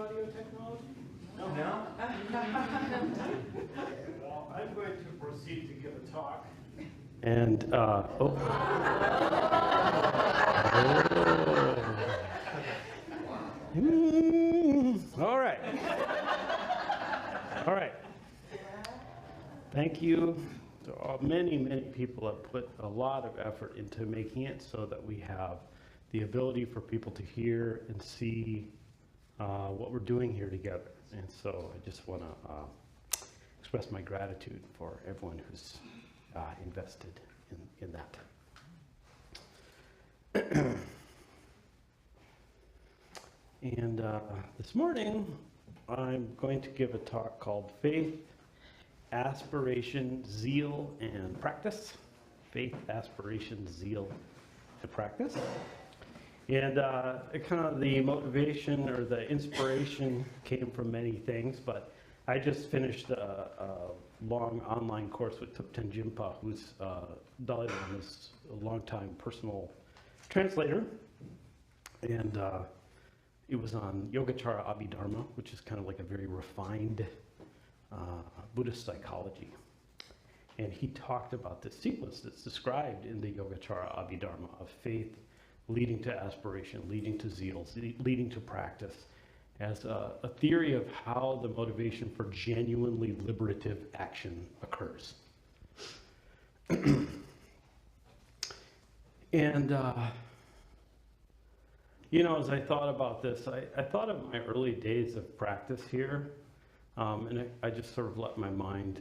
audio technology? No. Well, I'm going to proceed to give a talk. And, all right. All right. Thank you. Many people have put a lot of effort into making it so that we have the ability for people to hear and see what we're doing here together. And so I just want to express my gratitude for everyone who's invested in that. And this morning, I'm going to give a talk called Faith, Aspiration, Zeal, and Practice. Faith, Aspiration, Zeal, and Practice. And kind of the motivation or the inspiration came from many things, but I just finished a long online course with Thupten Jinpa, who's Dalai Lama's a longtime personal translator. And it was on Yogacara Abhidharma, which is kind of like a very refined Buddhist psychology. And he talked about this sequence that's described in the Yogacara Abhidharma of faith leading to aspiration, leading to zeal, leading to practice, as a theory of how the motivation for genuinely liberative action occurs. And, you know, as I thought about this, I thought of my early days of practice here, and I just sort of let my mind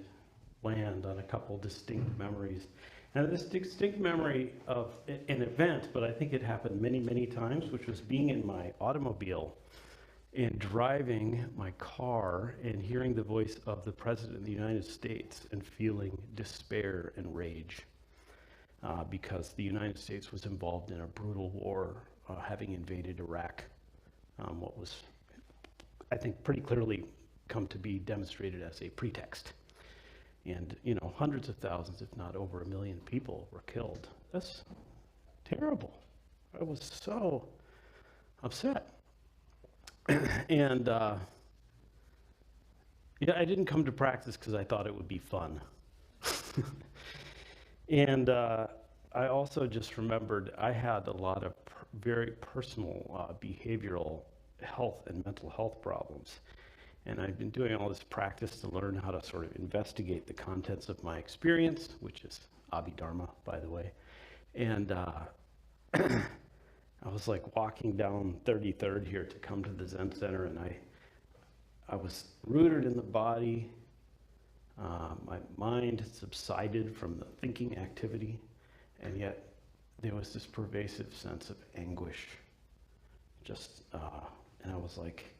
land on a couple distinct memories. And this distinct memory of an event, but I think it happened many times, which was being in my automobile and driving my car and hearing the voice of the President of the United States and feeling despair and rage because the United States was involved in a brutal war, having invaded Iraq, what was, I think, pretty clearly come to be demonstrated as a pretext. And, you know, hundreds of thousands, if not over 1 million people were killed. That's terrible. I was so upset. And, yeah, I didn't come to practice because I thought it would be fun. And I also just remembered I had a lot of very personal behavioral health and mental health problems. And I've been doing all this practice to learn how to sort of investigate the contents of my experience, which is Abhidharma, by the way. And I was like walking down 33rd here to come to the Zen Center, and I was rooted in the body. My mind subsided from the thinking activity, and yet there was this pervasive sense of anguish. And I was like,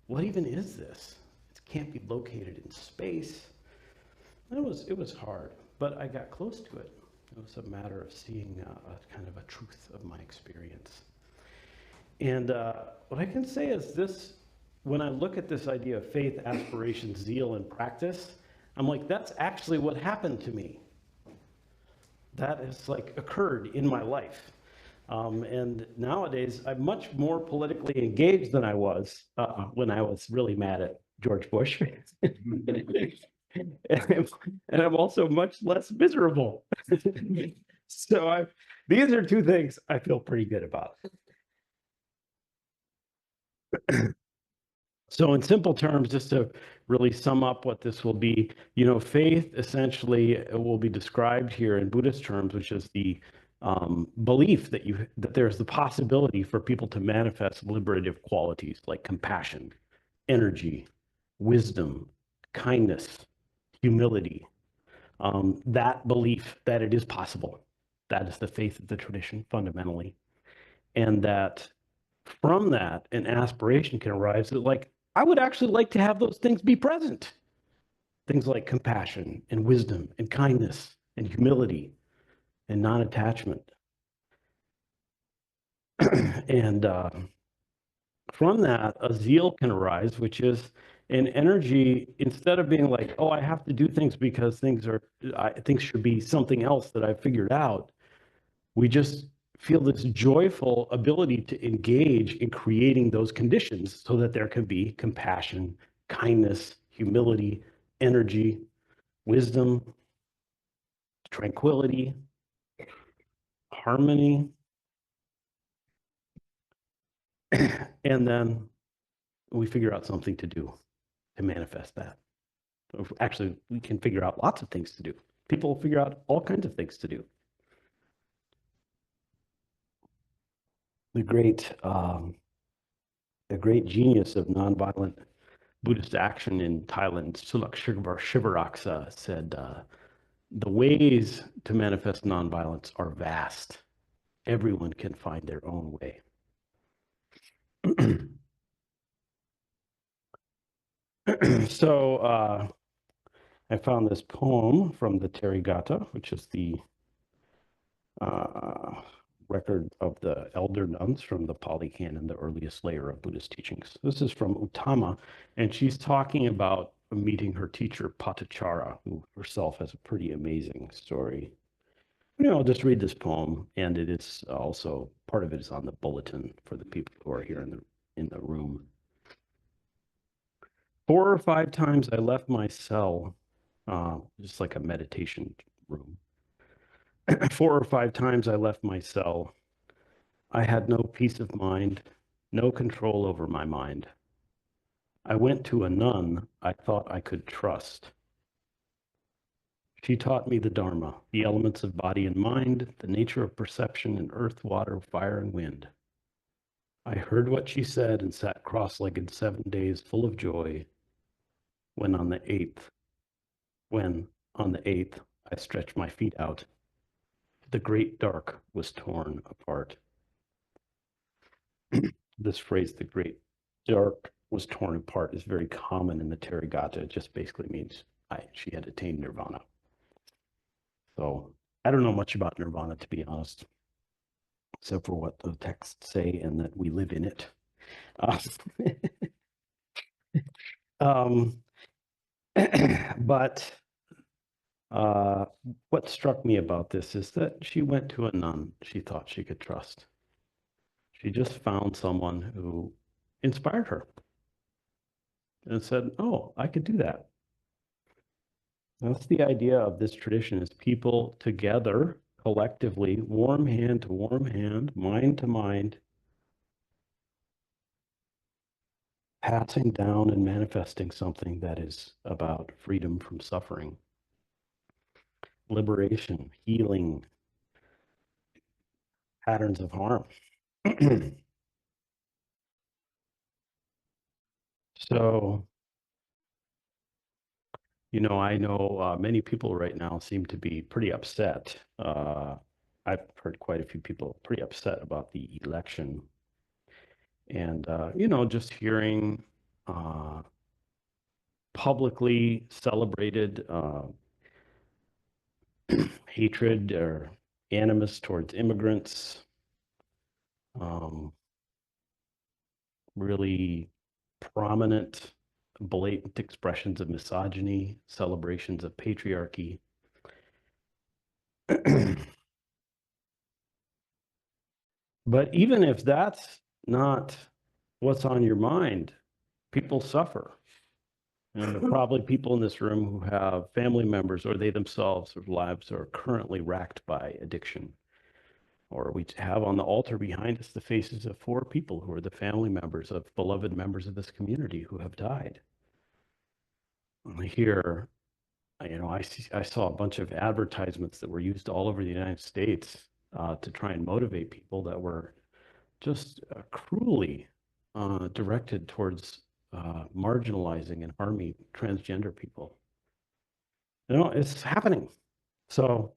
what even is this? It can't be located in space. And it was hard, but I got close to it. It was a matter of seeing a kind of a truth of my experience. And what I can say is this, when I look at this idea of faith, aspiration, zeal, and practice, I'm like, that's actually what happened to me. That has like occurred in my life. And nowadays, I'm much more politically engaged than I was when I was really mad at George Bush. And I'm also much less miserable. So these are two things I feel pretty good about. So in simple terms, just to really sum up what this will be, you know, faith essentially will be described here in Buddhist terms, which is the belief that there's the possibility for people to manifest liberative qualities like compassion, energy, wisdom, kindness, humility. That belief that it is possible, that is the faith of the tradition fundamentally. And that from that, an aspiration can arise that, like, I would actually like to have those things be present. Things like compassion and wisdom and kindness and humility and non-attachment. And from that, a zeal can arise, which is an energy, instead of being like, oh, I have to do things because things should be something else that I've figured out. We just feel this joyful ability to engage in creating those conditions so that there can be compassion, kindness, humility, energy, wisdom, tranquility, harmony, and then we figure out something to do to manifest that. Actually, we can figure out lots of things to do. People figure out all kinds of things to do. The great genius of nonviolent Buddhist action in Thailand, Sulak Shivaraksa, said, the ways to manifest nonviolence are vast. Everyone can find their own way. So I found this poem from the Therigata, which is the record of the elder nuns from the Pali Canon, the earliest layer of Buddhist teachings. This is from Uttama, and she's talking about meeting her teacher, Patachara, who herself has a pretty amazing story. I'll just read this poem, and it is also, part of it is on the bulletin for the people who are here in the room. 4 or 5 times I left my cell, just like a meditation room. 4 or 5 times I left my cell. I had no peace of mind, no control over my mind. I went to a nun I thought I could trust. She taught me the Dharma, the elements of body and mind, the nature of perception in earth, water, fire, and wind. I heard what she said and sat cross-legged 7 days full of joy when on the eighth I stretched my feet out. The great dark was torn apart. This phrase, the great dark was torn apart, is very common in the Therigata. It just basically means she had attained nirvana. So I don't know much about nirvana, to be honest, except for what the texts say and that we live in it. But what struck me about this is that she went to a nun she thought she could trust. She just found someone who inspired her and said, oh, I could do that. That's the idea of this tradition, is people together, collectively, warm hand to warm hand, mind to mind, passing down and manifesting something that is about freedom from suffering, liberation, healing, patterns of harm. So, I know many people right now seem to be pretty upset. I've heard quite a few people pretty upset about the election. And, just hearing publicly celebrated hatred or animus towards immigrants, really prominent, blatant expressions of misogyny, celebrations of patriarchy. But even if that's not what's on your mind, people suffer. And there are probably people in this room who have family members, or they themselves, their lives are currently racked by addiction. Or we have on the altar behind us the faces of 4 people who are the family members of beloved members of this community who have died. Here, I saw a bunch of advertisements that were used all over the United States to try and motivate people that were just cruelly directed towards marginalizing and harming transgender people. It's happening. So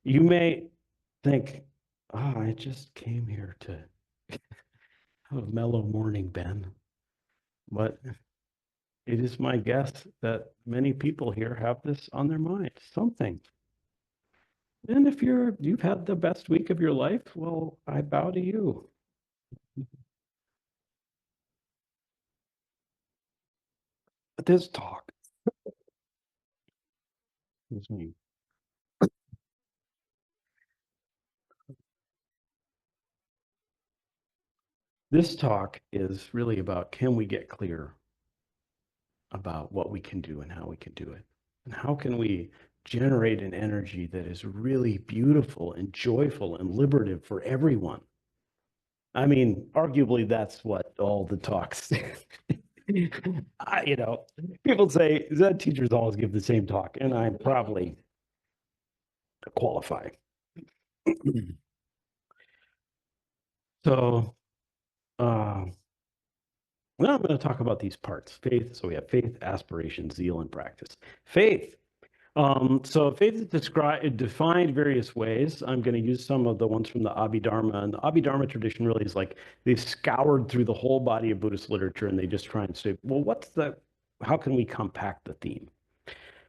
you may think, I just came here to have a mellow morning, Ben. But it is my guess that many people here have this on their mind, something. And if you've had the best week of your life, well, I bow to you. But this talk, excuse me, This talk is really about, can we get clear about what we can do and how we can do it? And how can we generate an energy that is really beautiful and joyful and liberative for everyone? I mean, arguably, that's what all the talks. People say Zen teachers always give the same talk, and I'm probably qualify. So, uh, now I'm going to talk about these parts. Faith. So we have faith, aspiration, zeal, and practice. Faith. So faith is defined various ways. I'm going to use some of the ones from the Abhidharma. And the Abhidharma tradition really is like they've scoured through the whole body of Buddhist literature and they just try and say, well, how can we compact the theme?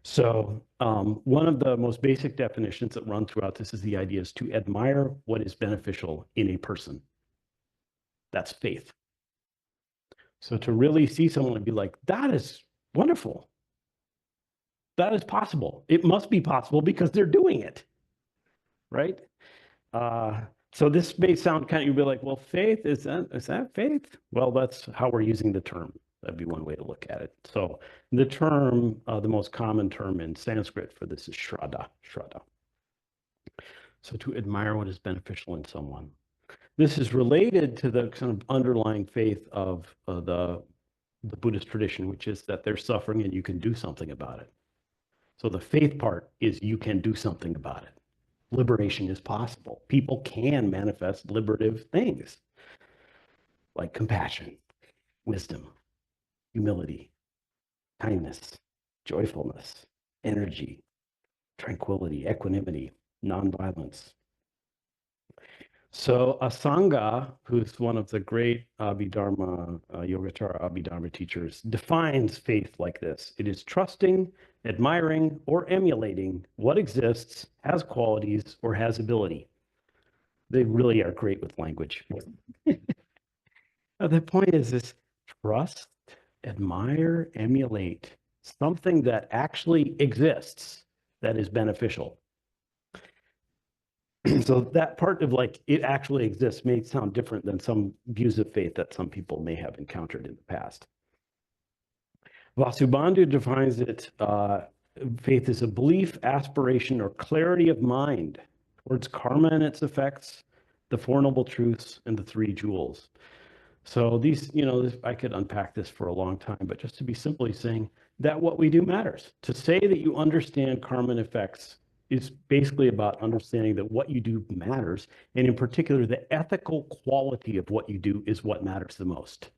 So one of the most basic definitions that run throughout this is the idea is to admire what is beneficial in a person. That's faith. So to really see someone and be like, that is wonderful. That is possible. It must be possible because they're doing it, right? So this may sound kind of, you'll be like, well, faith, is that faith? Well, that's how we're using the term. That'd be one way to look at it. So the term, the most common term in Sanskrit for this is shraddha. So to admire what is beneficial in someone. This is related to the kind of underlying faith of the Buddhist tradition, which is that there's suffering and you can do something about it. So the faith part is you can do something about it. Liberation is possible. People can manifest liberative things like compassion, wisdom, humility, kindness, joyfulness, energy, tranquility, equanimity, nonviolence. So Asanga, who's one of the great Abhidharma, Yogacara Abhidharma teachers, defines faith like this. It is trusting, admiring, or emulating what exists, has qualities, or has ability. They really are great with language. The point is this: trust, admire, emulate something that actually exists that is beneficial. So that part of like it actually exists may sound different than some views of faith that some people may have encountered in the past. Vasubandhu defines it, faith is a belief, aspiration, or clarity of mind towards karma and its effects, the Four Noble Truths, and the Three Jewels. So these, I could unpack this for a long time, but just to be simply saying that what we do matters. To say that you understand karma and effects is basically about understanding that what you do matters, and in particular, the ethical quality of what you do is what matters the most.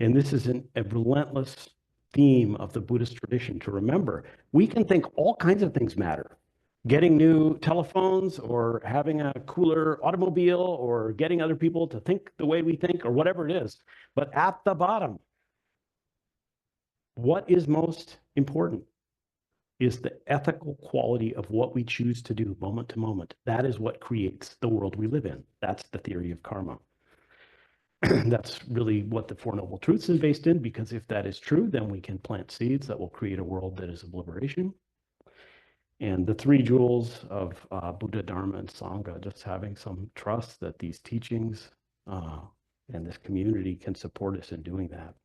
And this is a relentless theme of the Buddhist tradition to remember. We can think all kinds of things matter. Getting new telephones or having a cooler automobile or getting other people to think the way we think or whatever it is. But at the bottom, what is most important is the ethical quality of what we choose to do moment to moment. That is what creates the world we live in. That's the theory of karma. That's really what the Four Noble Truths is based in, because if that is true, then we can plant seeds that will create a world that is of liberation. And the three jewels of Buddha, Dharma, and Sangha, just having some trust that these teachings and this community can support us in doing that.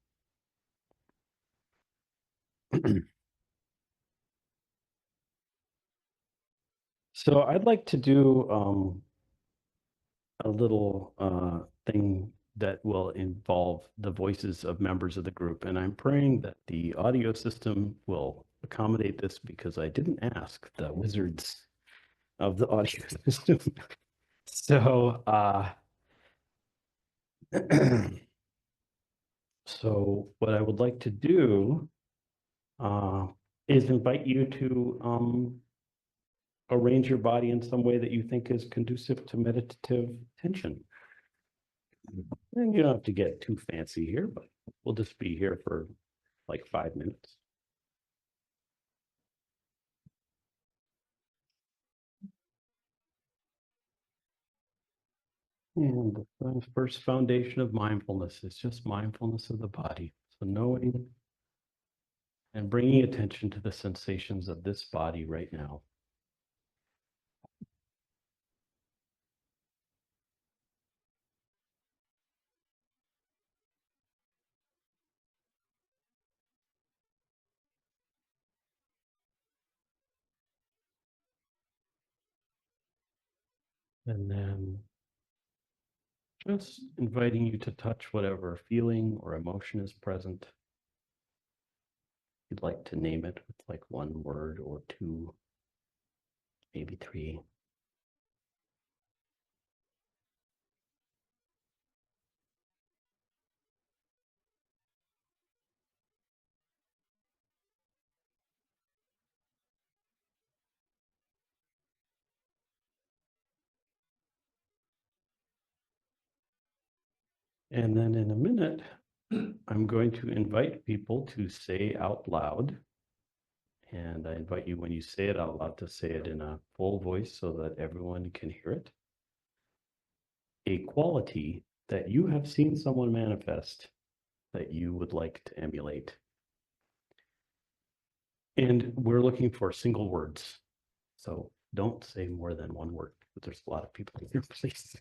So I'd like to do a little thing that will involve the voices of members of the group. And I'm praying that the audio system will accommodate this because I didn't ask the wizards of the audio system. So, so what I would like to do is invite you to arrange your body in some way that you think is conducive to meditative attention. And you don't have to get too fancy here, but we'll just be here for like 5 minutes. And the first foundation of mindfulness is just mindfulness of the body. So knowing and bringing attention to the sensations of this body right now. And then just inviting you to touch whatever feeling or emotion is present. You'd like to name it with like one word or two, maybe three. And then in a minute, I'm going to invite people to say out loud. And I invite you, when you say it out loud, to say it in a full voice so that everyone can hear it. A quality that you have seen someone manifest that you would like to emulate. And we're looking for single words. So don't say more than one word, but there's a lot of people here, please.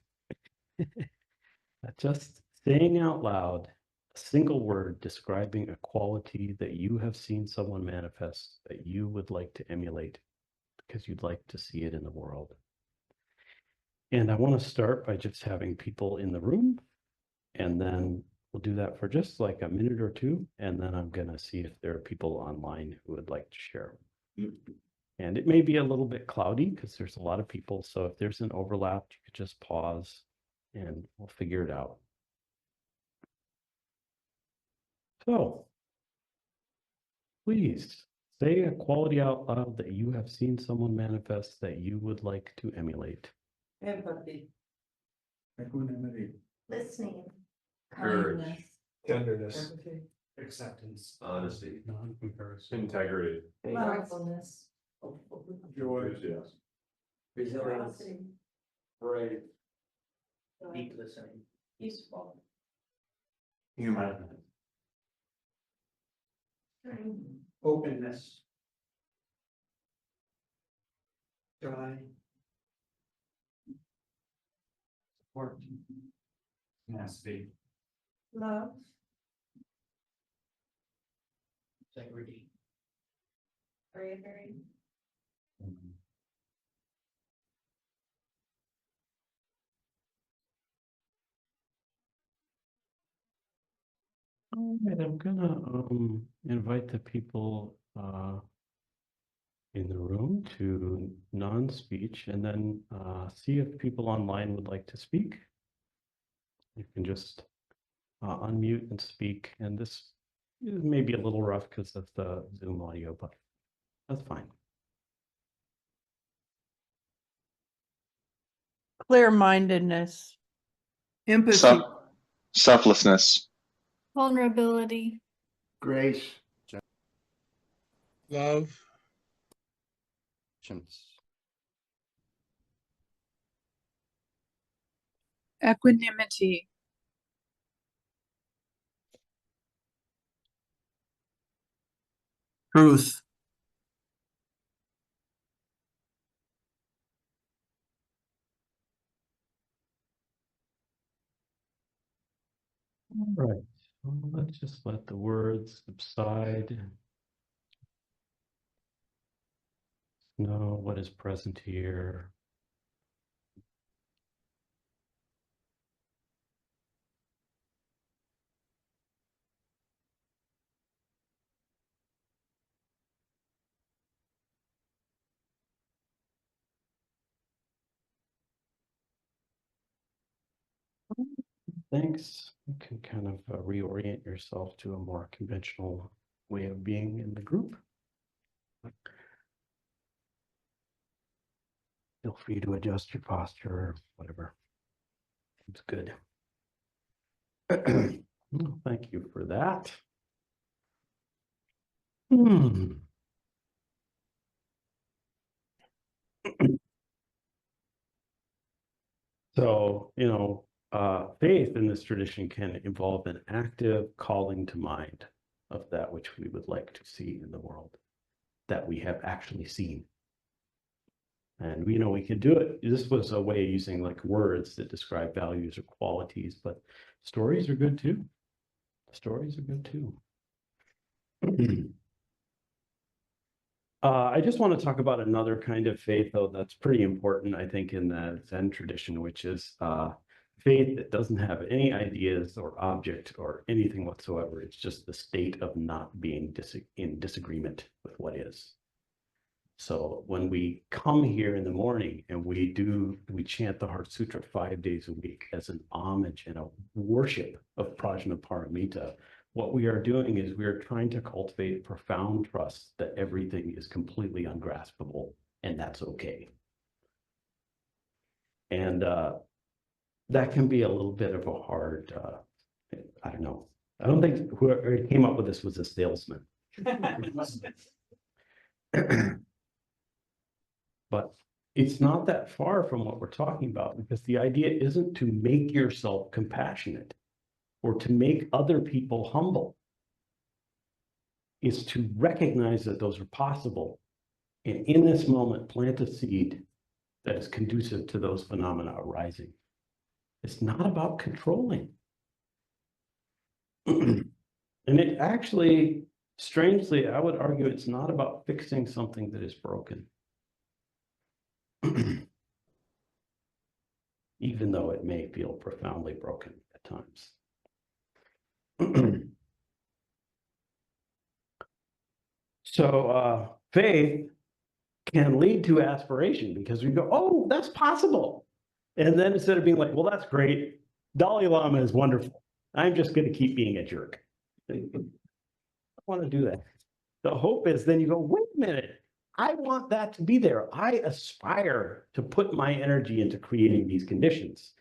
Just saying out loud a single word describing a quality that you have seen someone manifest that you would like to emulate because you'd like to see it in the world. And I want to start by just having people in the room, and then we'll do that for just like a minute or two, and then I'm going to see if there are people online who would like to share. And it may be a little bit cloudy because there's a lot of people, so if there's an overlap, you could just pause and we'll figure it out. So please say a quality out loud that you have seen someone manifest that you would like to emulate. Empathy, Equanimity, listening, Courage. kindness, tenderness, empathy, acceptance, Honesty, Non-comparison. integrity, mindfulness, joy, enthusiasm, resilience, generosity, brave, deep listening, useful, humor, openness, joy, support, tenacity, love, integrity, bravery, All right, I'm gonna invite the people in the room to non-speech, and then see if people online would like to speak. You can just unmute and speak, and this may be a little rough because of the Zoom audio, but that's fine. Clear-mindedness, empathy, Selflessness, Vulnerability, grace, love, equanimity, truth, All right, well, let's just let the words subside. Know what is present here. Thanks. You can kind of reorient yourself to a more conventional way of being in the group. Feel free to adjust your posture or whatever. It's good. Well, thank you for that. So, faith in this tradition can involve an active calling to mind of that which we would like to see in the world, that we have actually seen. And we could do it. This was a way of using like words that describe values or qualities, but stories are good too. Stories are good too. I just want to talk about another kind of faith, though, that's pretty important, I think, in the Zen tradition, which is faith that doesn't have any ideas or object or anything whatsoever. It's just the state of not being in disagreement with what is. So when we come here in the morning and we chant the Heart Sutra 5 days a week as an homage and a worship of Prajnaparamita, what we are doing is we are trying to cultivate profound trust that everything is completely ungraspable and that's okay. And that can be a little bit of a hard, I don't know. I don't think whoever came up with this was a salesman. But it's not that far from what we're talking about, because the idea isn't to make yourself compassionate or to make other people humble. It's to recognize that those are possible. And in this moment, plant a seed that is conducive to those phenomena arising. It's not about controlling. And it actually, strangely, I would argue it's not about fixing something that is broken. Even though it may feel profoundly broken at times. So faith can lead to aspiration, because we go, oh, that's possible. And then instead of being like, well, that's great, Dalai Lama is wonderful, I'm just going to keep being a jerk. I want to do that. The hope is then you go, wait a minute, I want that to be there. I aspire to put my energy into creating these conditions.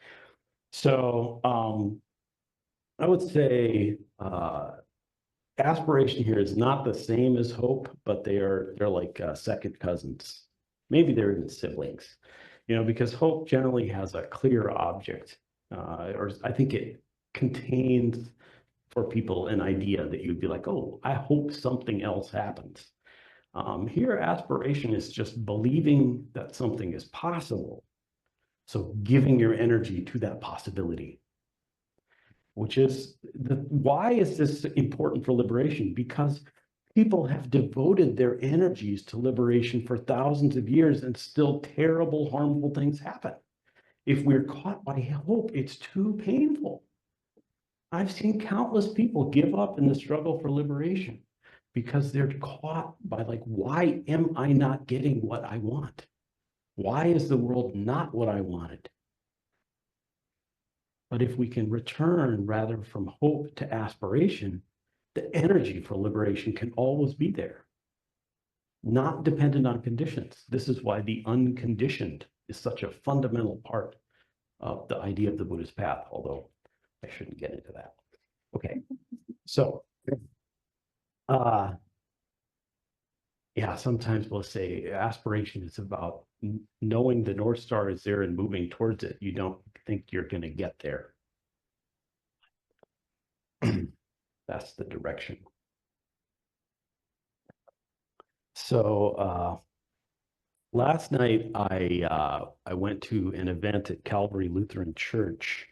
So I would say aspiration here is not the same as hope, but they're like second cousins. Maybe they're even siblings, because hope generally has a clear object, or I think it contains for people an idea that you'd be like, oh, I hope something else happens. Here, aspiration is just believing that something is possible. So giving your energy to that possibility, which is why is this important for liberation? Because people have devoted their energies to liberation for thousands of years, and still terrible, harmful things happen. If we're caught by hope, it's too painful. I've seen countless people give up in the struggle for liberation because they're caught by like, why am I not getting what I want? Why is the world not what I wanted? But if we can return rather from hope to aspiration, the energy for liberation can always be there, not dependent on conditions. This is why the unconditioned is such a fundamental part of the idea of the Buddhist path, although I shouldn't get into that. Okay, so yeah, sometimes we'll say aspiration is about knowing the North Star is there and moving towards it. You don't think you're going to get there. That's the direction. So last night I went to an event at Calvary Lutheran Church,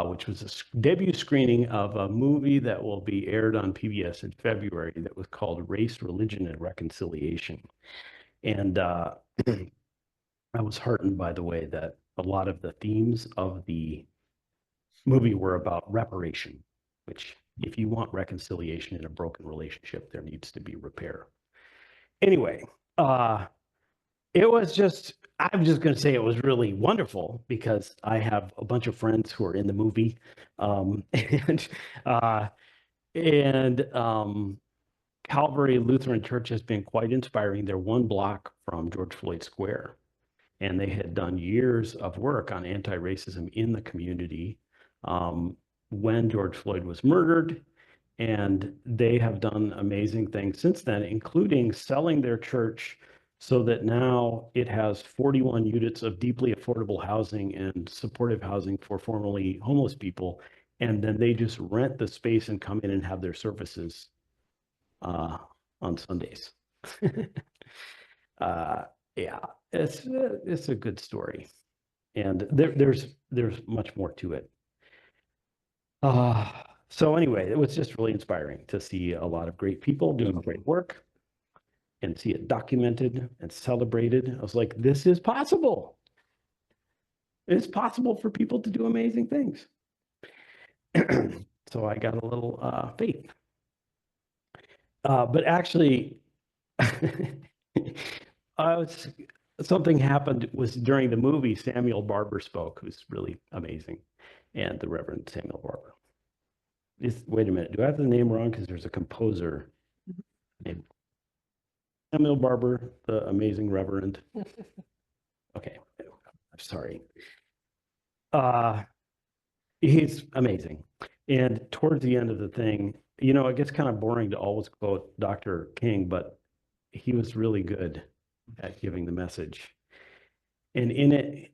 which was a debut screening of a movie that will be aired on PBS in February that was called Race, Religion, and Reconciliation. And I was heartened by the way that a lot of the themes of the movie were about reparation, which if you want reconciliation in a broken relationship, there needs to be repair. Anyway, it was just, I'm just going to say it was really wonderful because I have a bunch of friends who are in the movie. Calvary Lutheran Church has been quite inspiring. They're one block from George Floyd Square, and they had done years of work on anti-racism in the community when George Floyd was murdered. And they have done amazing things since then, including selling their church so that now it has 41 units of deeply affordable housing and supportive housing for formerly homeless people. And then they just rent the space and come in and have their services on Sundays. Yeah, it's a good story. And there's much more to it. So anyway, it was just really inspiring to see a lot of great people doing great work. and see it documented and celebrated. I was like, this is possible. It's possible for people to do amazing things. So I got a little faith. But actually, something happened was during the movie, Samuel Barber spoke, who's really amazing, and the Reverend Samuel Barber. Wait a minute, do I have the name wrong? Because there's a composer named Samuel Barber, the amazing Reverend. Okay, I'm sorry. He's amazing. And towards the end of the thing, you know, it gets kind of boring to always quote Dr. King, but he was really good at giving the message. And in it,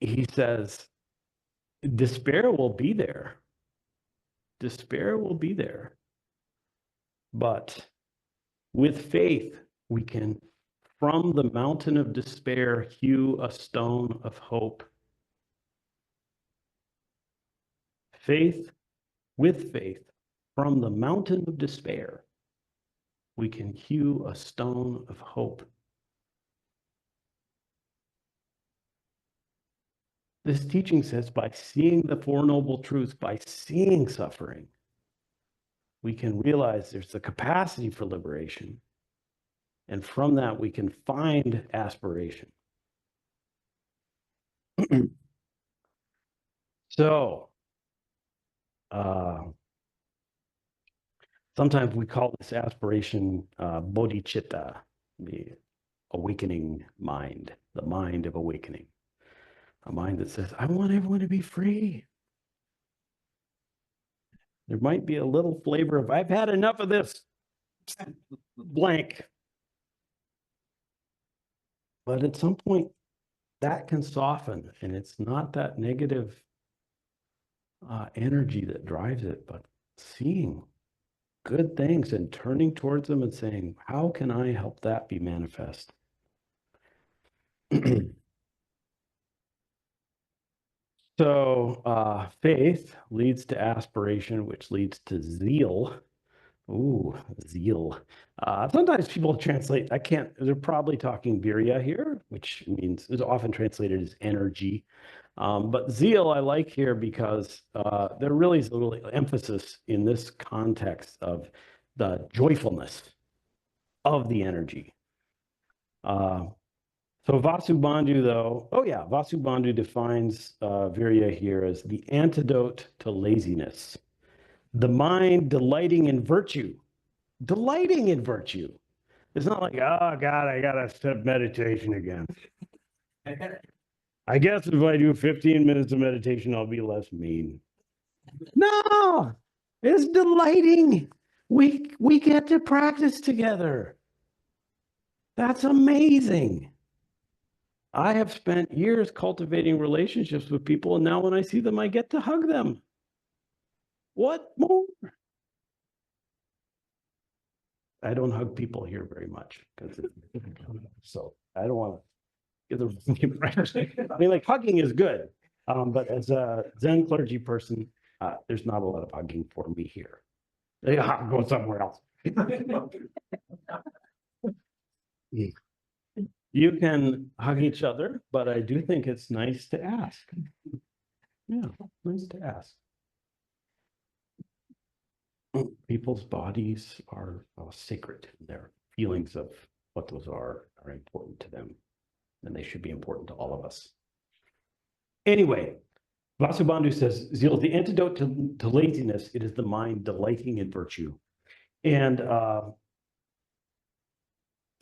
he says, despair will be there. Despair will be there. But with faith, we can, from the mountain of despair, hew a stone of hope. Faith, with faith, from the mountain of despair, we can hew a stone of hope. This teaching says by seeing the Four Noble Truths, by seeing suffering, we can realize there's the capacity for liberation. And from that, we can find aspiration. So, sometimes we call this aspiration bodhicitta, the awakening mind, the mind of awakening. A mind that says, I want everyone to be free. There might be a little flavor of, I've had enough of this blank. But at some point, that can soften, and it's not that negative energy that drives it, but seeing good things and turning towards them and saying, how can I help that be manifest? So faith leads to aspiration, which leads to zeal. Ooh, zeal. Sometimes people translate, they're probably talking virya here, which means is often translated as energy. But zeal I like here because there really is a little emphasis in this context of the joyfulness of the energy. So Vasubandhu, though, Vasubandhu defines virya here as the antidote to laziness. The mind delighting in virtue. Delighting in virtue. It's not like, oh, God, I got to step meditation again. I guess if I do 15 minutes of meditation, I'll be less mean. No, it's delighting. We get to practice together. That's amazing. I have spent years cultivating relationships with people, and now when I see them, I get to hug them. What more? I don't hug people here very much, so I don't want to give the impression. I mean, like, hugging is good, but as a Zen clergy person, there's not a lot of hugging for me here. Go somewhere else. You can hug each other, but I do think it's nice to ask. Yeah, nice to ask. People's bodies are sacred. Their feelings of what those are important to them, and they should be important to all of us. Anyway, Vasubandhu says, zeal is the antidote to laziness. It is the mind delighting in virtue. And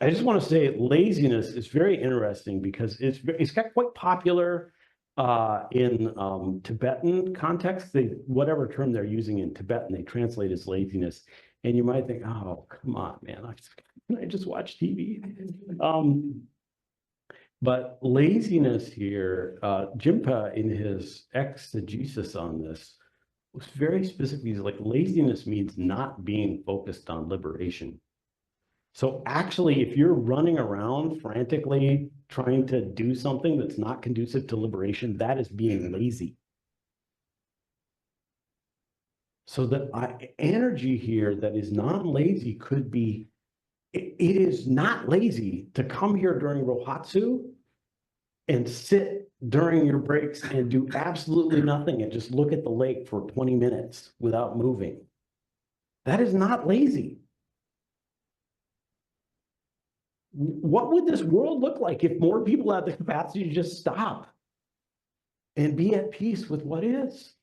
I just want to say laziness is very interesting because it's got quite popular in Tibetan context. Whatever term they're using in Tibetan, they translate as laziness. And you might think, oh, come on, man, I just watch TV. But laziness here, Jimpa in his exegesis on this was very specific. He's like, laziness means not being focused on liberation. So actually, if you're running around frantically trying to do something that's not conducive to liberation, that is being lazy. So the energy here that is non-lazy could be it is not lazy to come here during Rohatsu and sit during your breaks and do absolutely nothing and just look at the lake for 20 minutes without moving. That is not lazy. What would this world look like if more people had the capacity to just stop and be at peace with what is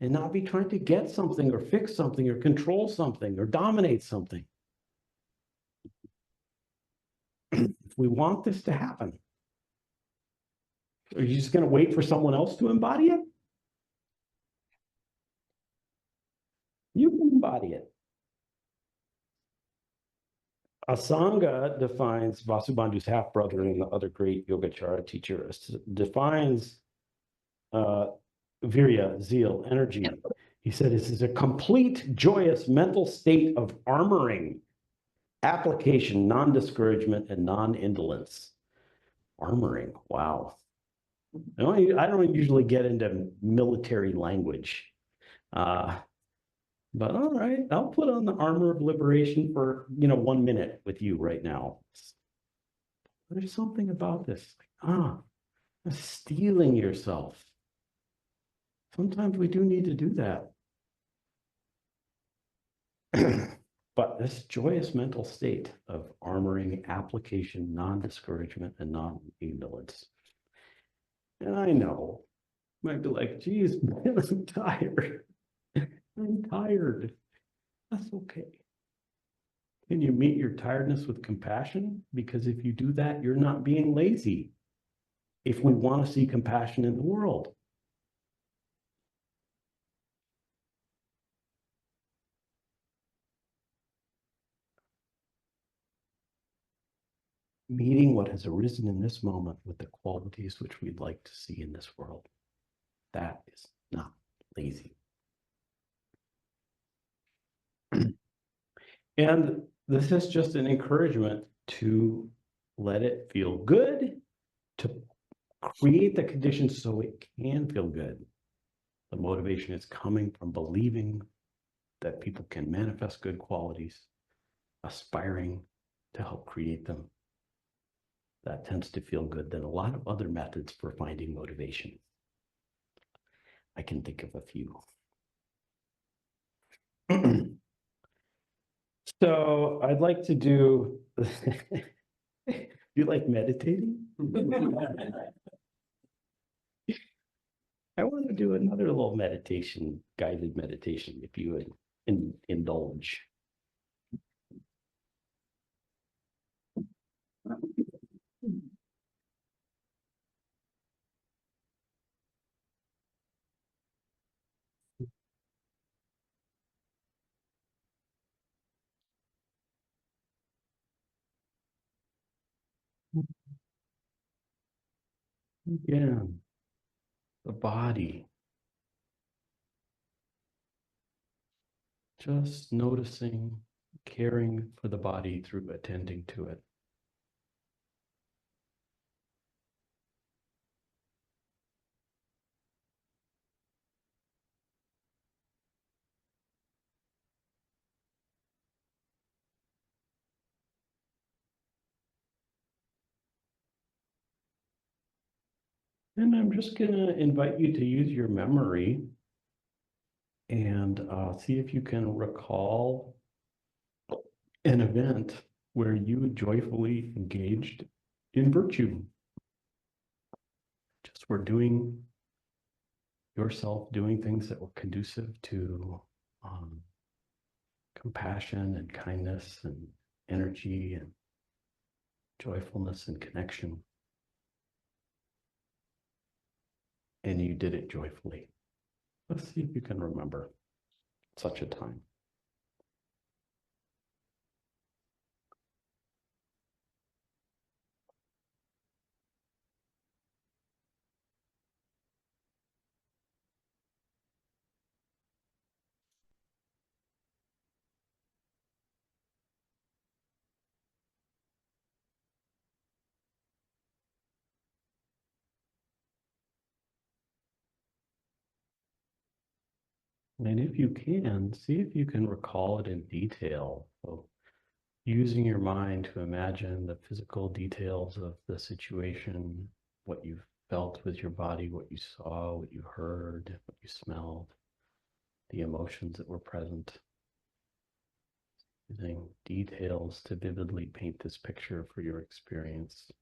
and not be trying to get something or fix something or control something or dominate something? If we want this to happen, are you just going to wait for someone else to embody it? You can embody it. Asanga defines Vasubandhu's half-brother and the other great Yogacara teacher, defines virya, zeal, energy. He said this is a complete, joyous mental state of armoring, application, non-discouragement, and non-indolence. Armoring, wow. I don't usually get into military language. But all right, I'll put on the armor of liberation for, 1 minute with you right now. There's something about this. Steeling yourself. Sometimes we do need to do that. But this joyous mental state of armoring, application, non-discouragement, and non-indolence. And I know, you might be like, geez, man, I'm tired. I'm tired. That's okay. Can you meet your tiredness with compassion? Because if you do that, you're not being lazy. If we want to see compassion in the world. Meeting what has arisen in this moment with the qualities which we'd like to see in this world. That is not lazy. And this is just an encouragement to let it feel good, to create the conditions so it can feel good. The motivation is coming from believing that people can manifest good qualities, aspiring to help create them. That tends to feel good than a lot of other methods for finding motivation. I can think of a few. So I'd like to do, you like meditating? I want to do another little meditation, guided meditation, if you would indulge. Again, the body. Just noticing, caring for the body through attending to it. And I'm just going to invite you to use your memory and see if you can recall an event where you joyfully engaged in virtue. Just were doing things that were conducive to compassion and kindness and energy and joyfulness and connection. And you did it joyfully. Let's see if you can remember such a time. And if you can, see if you can recall it in detail. So using your mind to imagine the physical details of the situation, what you felt with your body, what you saw, what you heard, what you smelled, the emotions that were present. Using details to vividly paint this picture for your experience.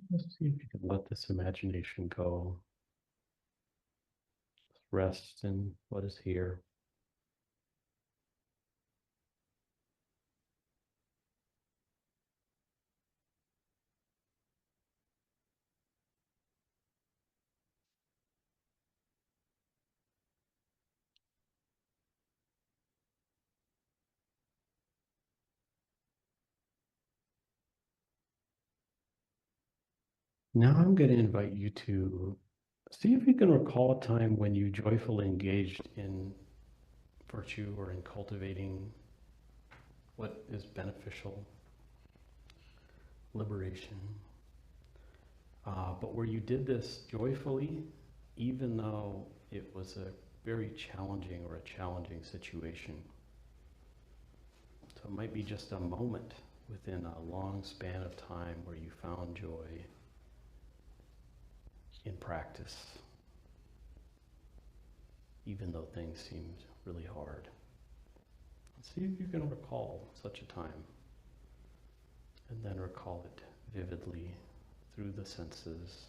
Let's see if you can let this imagination go. Rest in what is here. Now I'm going to invite you to see if you can recall a time when you joyfully engaged in virtue or in cultivating what is beneficial, liberation, but where you did this joyfully, even though it was a very challenging or a challenging situation. So it might be just a moment within a long span of time where you found joy in practice, even though things seemed really hard. Let's see if you can recall such a time, and then recall it vividly through the senses.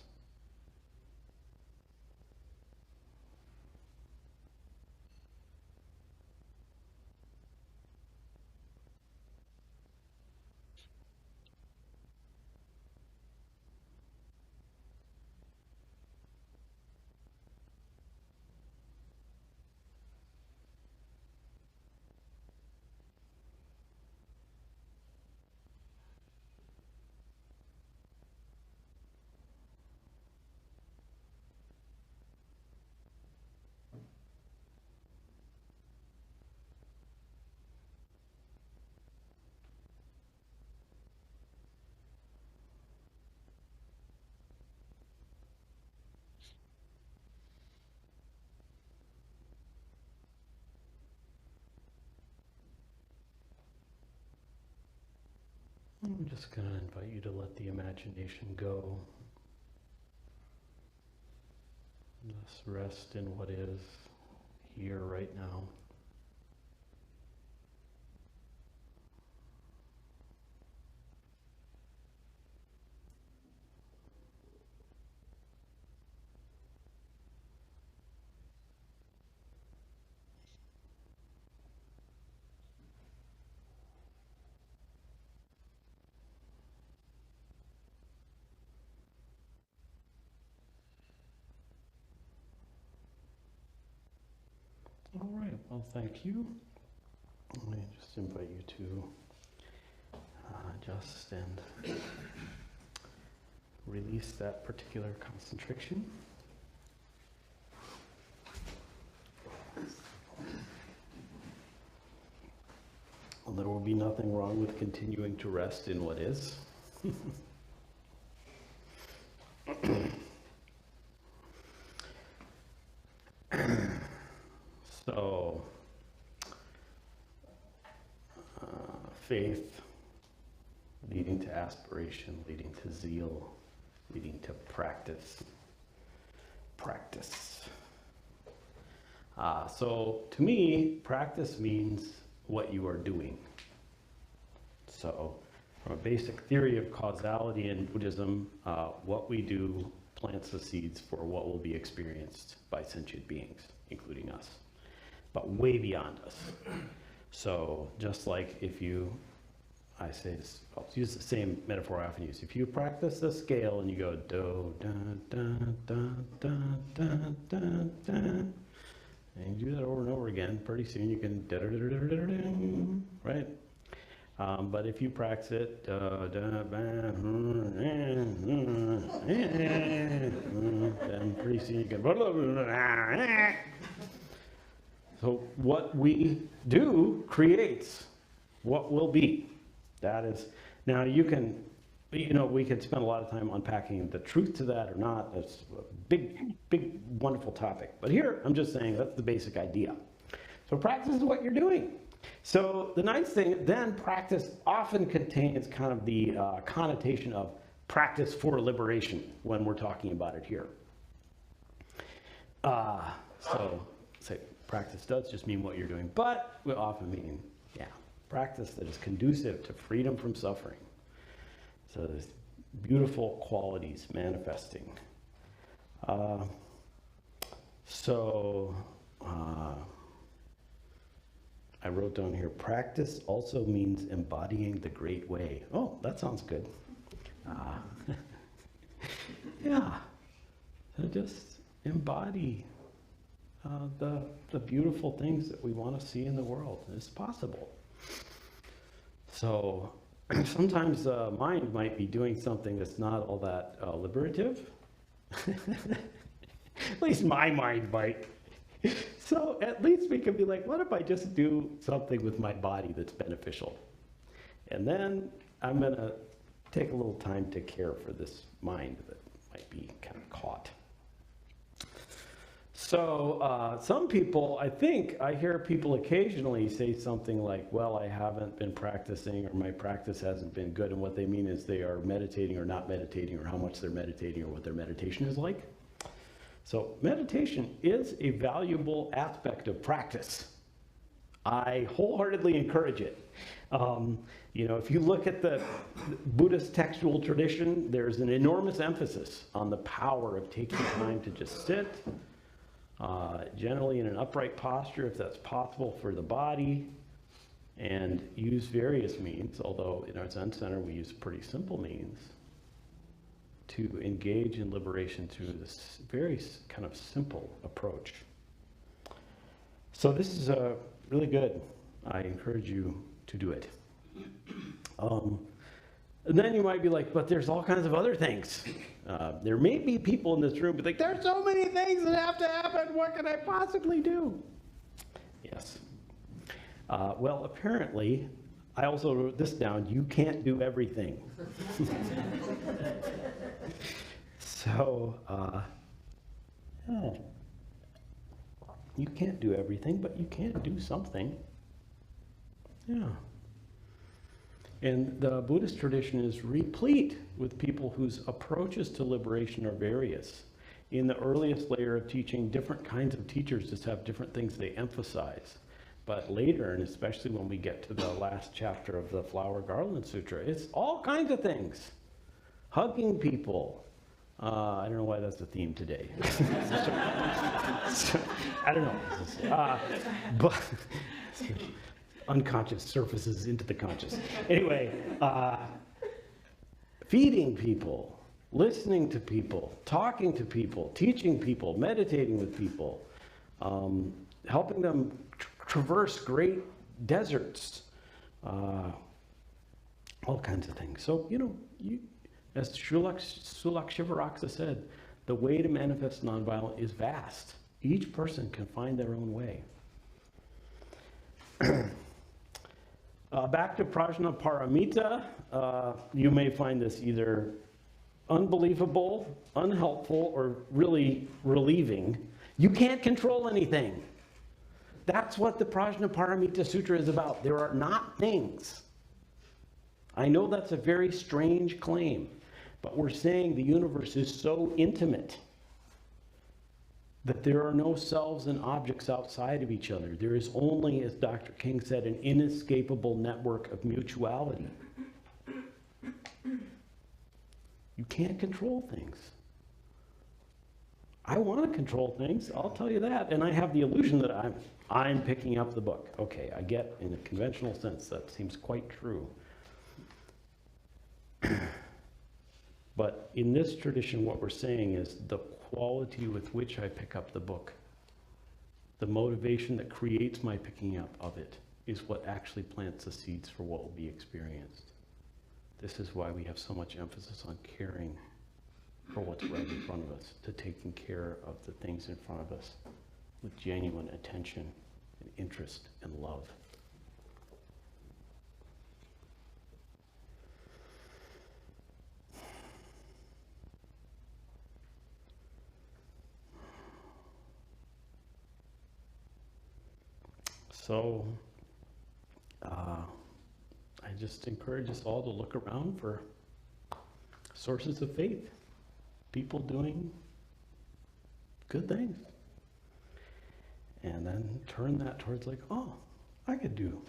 I'm just going to invite you to let the imagination go. Just rest in what is here right now. All right, well, thank you. Let me just invite you to adjust and release that particular concentration. Well, there will be nothing wrong with continuing to rest in what is. So, faith leading to aspiration, leading to zeal, leading to practice. So to me, practice means what you are doing. So from a basic theory of causality in Buddhism, what we do plants the seeds for what will be experienced by sentient beings, including us, but way beyond us. So just like if you I say this, I'll use the same metaphor I often use. If you practice the scale and you go do, dun, dun, dun, dun, dun, dun, dun, and you do that over and over again, pretty soon you can da da da da da da, right? But if you practice it, then pretty soon you can. So what we do creates what will be. That is, now you can, we can spend a lot of time unpacking the truth to that or not. That's a big, big, wonderful topic. But here, I'm just saying that's the basic idea. So practice is what you're doing. So the nice thing, then practice often contains kind of the connotation of practice for liberation when we're talking about it here. So say practice does just mean what you're doing, but we often mean, practice that is conducive to freedom from suffering. So there's beautiful qualities manifesting. I wrote down here, practice also means embodying the great way. Oh, that sounds good. Yeah, so just embody the beautiful things that we want to see in the world. It's possible. So sometimes the mind might be doing something that's not all that liberative. At least my mind might. So at least we can be like, what if I just do something with my body that's beneficial? And then I'm going to take a little time to care for this mind that might be kind of caught. So some people, I think, I hear people occasionally say something like, well, I haven't been practicing or my practice hasn't been good. And what they mean is they are meditating or not meditating or how much they're meditating or what their meditation is like. So meditation is a valuable aspect of practice. I wholeheartedly encourage it. If you look at the Buddhist textual tradition, there's an enormous emphasis on the power of taking time to just sit, generally in an upright posture, if that's possible for the body, and use various means, although in our Zen Center we use pretty simple means, to engage in liberation through this very kind of simple approach. So this is really good. I encourage you to do it. And then you might be like, but there's all kinds of other things. There may be people in this room who think, there's so many things that have to happen. What can I possibly do? Yes. Well, apparently, I also wrote this down. You can't do everything. So, you can't do everything, but you can do something. Yeah. And the Buddhist tradition is replete with people whose approaches to liberation are various. In the earliest layer of teaching, different kinds of teachers just have different things they emphasize. But later, and especially when we get to the last chapter of the Flower Garland Sutra, it's all kinds of things. Hugging people. I don't know why that's the theme today. I don't know. But unconscious surfaces into the conscious. Anyway, feeding people, listening to people, talking to people, teaching people, meditating with people, helping them traverse great deserts, all kinds of things. So, as Sulak Shivaraksa said, the way to manifest nonviolence is vast. Each person can find their own way. Back to Prajnaparamita, you may find this either unbelievable, unhelpful, or really relieving. You can't control anything. That's what the Prajnaparamita Sutra is about. There are not things. I know that's a very strange claim, but we're saying the universe is so intimate that there are no selves and objects outside of each other. There is only, as Dr. King said, an inescapable network of mutuality. You can't control things. I want to control things, I'll tell you that, and I have the illusion that I'm picking up the book. Okay, I get in a conventional sense that seems quite true. But in this tradition, what we're saying is the quality with which I pick up the book, the motivation that creates my picking up of it, is what actually plants the seeds for what will be experienced. This is why we have so much emphasis on caring for what's right in front of us, to taking care of the things in front of us with genuine attention and interest and love. So, I just encourage us all to look around for sources of faith, people doing good things. And then turn that towards like, oh, I could do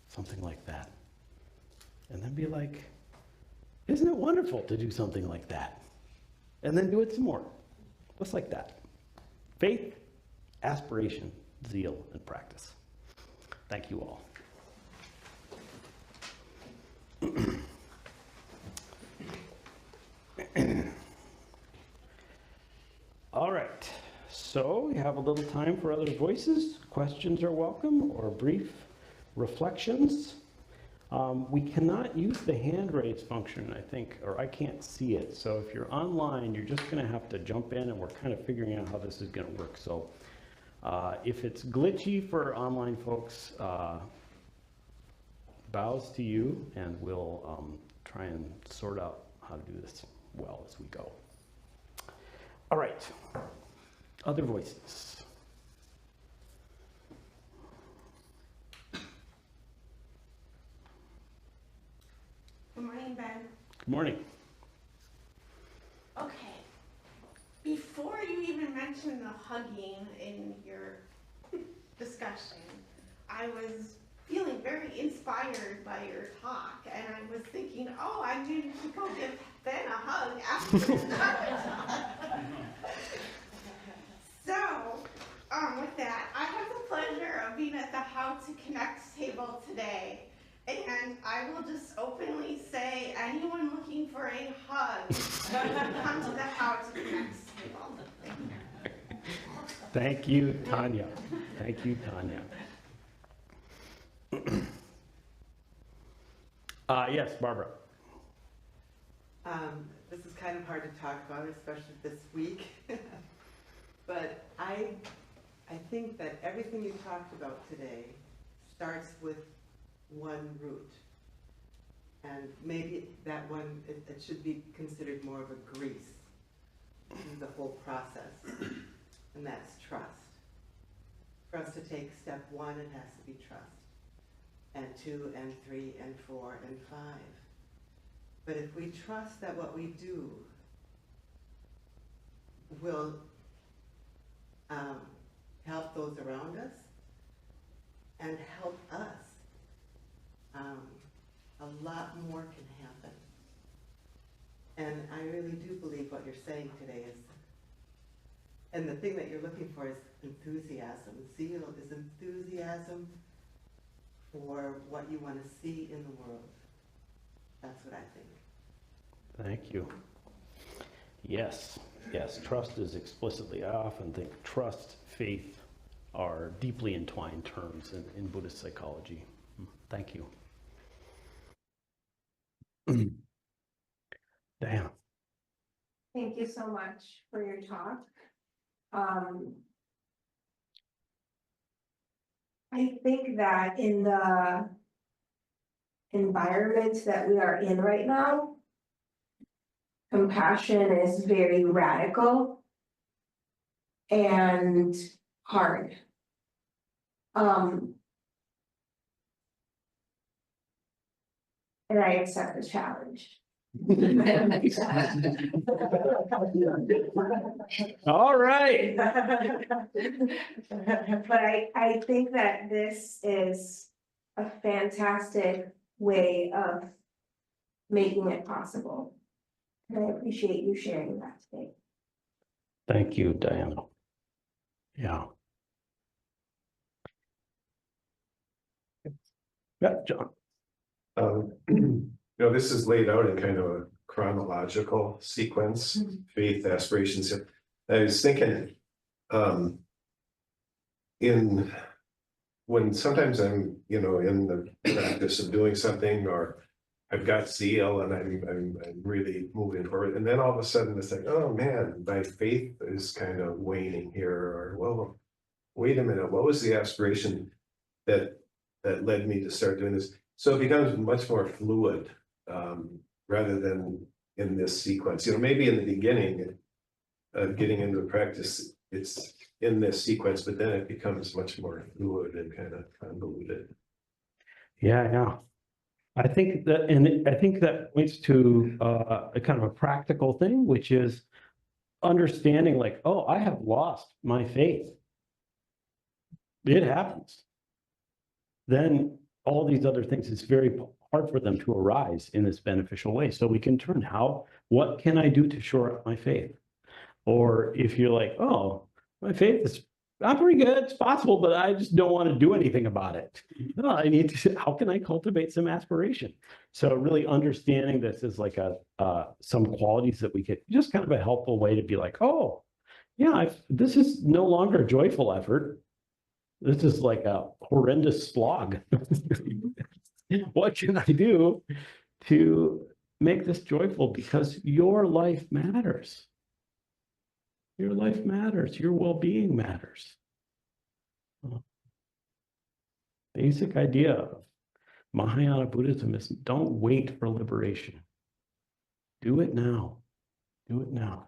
something like that. And then be like, isn't it wonderful to do something like that? And then do it some more. Just like that. Faith, aspiration, zeal, and practice. Thank you all. All right, so we have a little time for other voices. Questions are welcome, or brief reflections. We cannot use the hand raise function, I think, or I can't see it. So if you're online, you're just going to have to jump in, and we're kind of figuring out how this is going to work. So if it's glitchy for online folks, bows to you, and we'll try and sort out how to do this well as we go. All right, other voices. Good morning, Ben. Good morning. Okay. Before you even mentioned the hugging in your discussion, I was feeling very inspired by your talk, and I was thinking, oh, I need to go give Ben a hug after this talk. So, with that, I have the pleasure of being at the How to Connect table today. And I will just openly say, anyone looking for a hug, come to the How to Connect table. Thank you, Tanya. Thank you, Tanya. Yes, Barbara. This is kind of hard to talk about, especially this week. But I think that everything you talked about today starts with one root. And maybe that one, it should be considered more of a grease in the whole process. And that's trust. For us to take step one, it has to be trust. And 2, and 3, and 4, and 5. But if we trust that what we do will help those around us and help us, a lot more can happen. And I really do believe what you're saying today is, and the thing that you're looking for is enthusiasm. Zeal is enthusiasm for what you want to see in the world. That's what I think. Thank you. Yes, yes, trust is explicitly, I often think trust, faith are deeply entwined terms in Buddhist psychology. Thank you. Diana. Thank you so much for your talk. I think that in the environment that we are in right now, compassion is very radical and hard. And I accept the challenge. All right. But I think that this is a fantastic way of making it possible. And I appreciate you sharing that today. Thank you, Diana. Yeah. Yeah, John. You know, this is laid out in kind of a chronological sequence, faith, aspirations. I was thinking, in when sometimes I'm, you know, in the practice of doing something, or I've got zeal and I'm really moving forward, and then all of a sudden it's like, oh man, my faith is kind of waning here, or well, wait a minute, what was the aspiration that led me to start doing this? So it becomes much more fluid, rather than in this sequence. You know, maybe in the beginning of getting into the practice, it's in this sequence, but then it becomes much more fluid and kind of convoluted. Yeah. I think that points to a kind of a practical thing, which is understanding like, oh, I have lost my faith. It happens. Then all these other things, it's very hard for them to arise in this beneficial way. So we can turn what can I do to shore up my faith? Or if you're like, oh, my faith is not pretty good, it's possible, but I just don't want to do anything about it. No, how can I cultivate some aspiration? So really understanding this is like some qualities that we get, just kind of a helpful way to be like, oh, yeah, this is no longer a joyful effort. This is like a horrendous slog. What can I do to make this joyful? Because your life matters. Your life matters. Your well-being matters. Basic idea of Mahayana Buddhism is don't wait for liberation. Do it now. Do it now.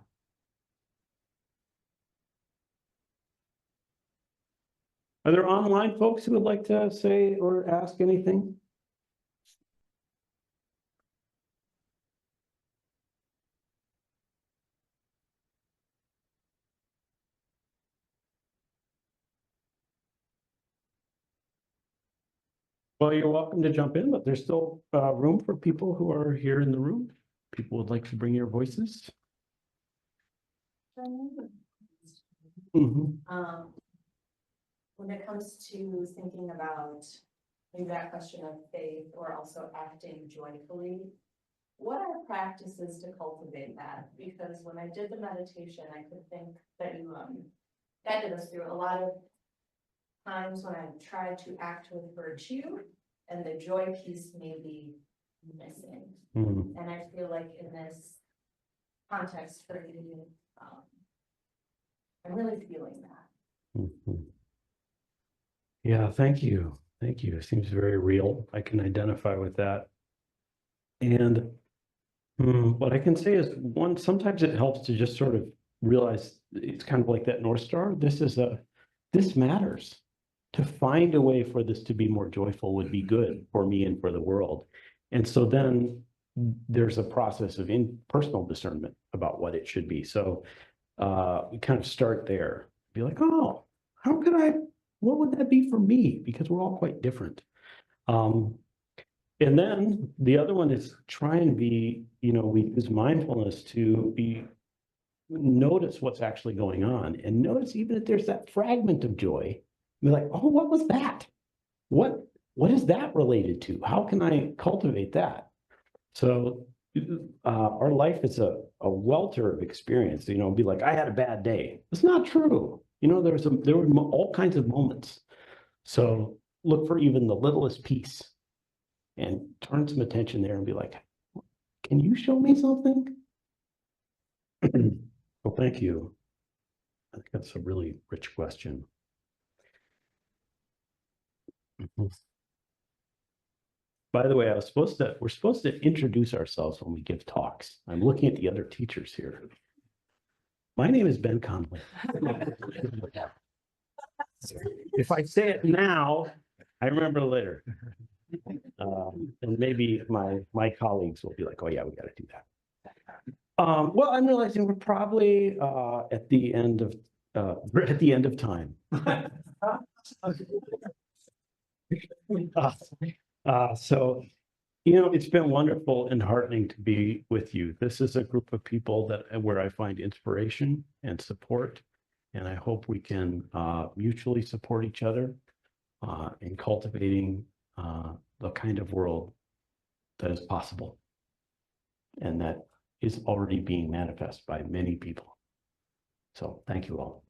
Are there online folks who would like to say or ask anything? Well, you're welcome to jump in, but there's still room for people who are here in the room. People would like to bring your voices. When it comes to thinking about maybe that question of faith or also acting joyfully, what are practices to cultivate that? Because when I did the meditation, I could think that you guided us through a lot of times when I've tried to act with virtue and the joy piece may be missing. And I feel like in this context for you, I'm really feeling that. Yeah, thank you. Thank you. It seems very real. I can identify with that. And what I can say is, one, sometimes it helps to just sort of realize it's kind of like that North Star. This matters. To find a way for this to be more joyful would be good for me and for the world. And so then there's a process of personal discernment about what it should be. So we kind of start there, be like, oh, what would that be for me? Because we're all quite different. And then the other one is try and be, we use mindfulness to notice what's actually going on, and notice even if there's that fragment of joy, be like, oh, what was that? What is that related to? How can I cultivate that? So our life is a welter of experience, be like, I had a bad day. It's not true. There were all kinds of moments. So look for even the littlest piece and turn some attention there and be like, can you show me something? Well, thank you. I think that's a really rich question. By the way, we're supposed to introduce ourselves when we give talks. I'm looking at the other teachers here. My name is Ben Connelly. If I say it now, I remember later. And maybe my colleagues will be like, oh yeah, we got to do that. Well, I'm realizing we're probably at the end of time. So, it's been wonderful and heartening to be with you. This is a group of people where I find inspiration and support, and I hope we can mutually support each other in cultivating the kind of world that is possible. And that is already being manifest by many people. So thank you all.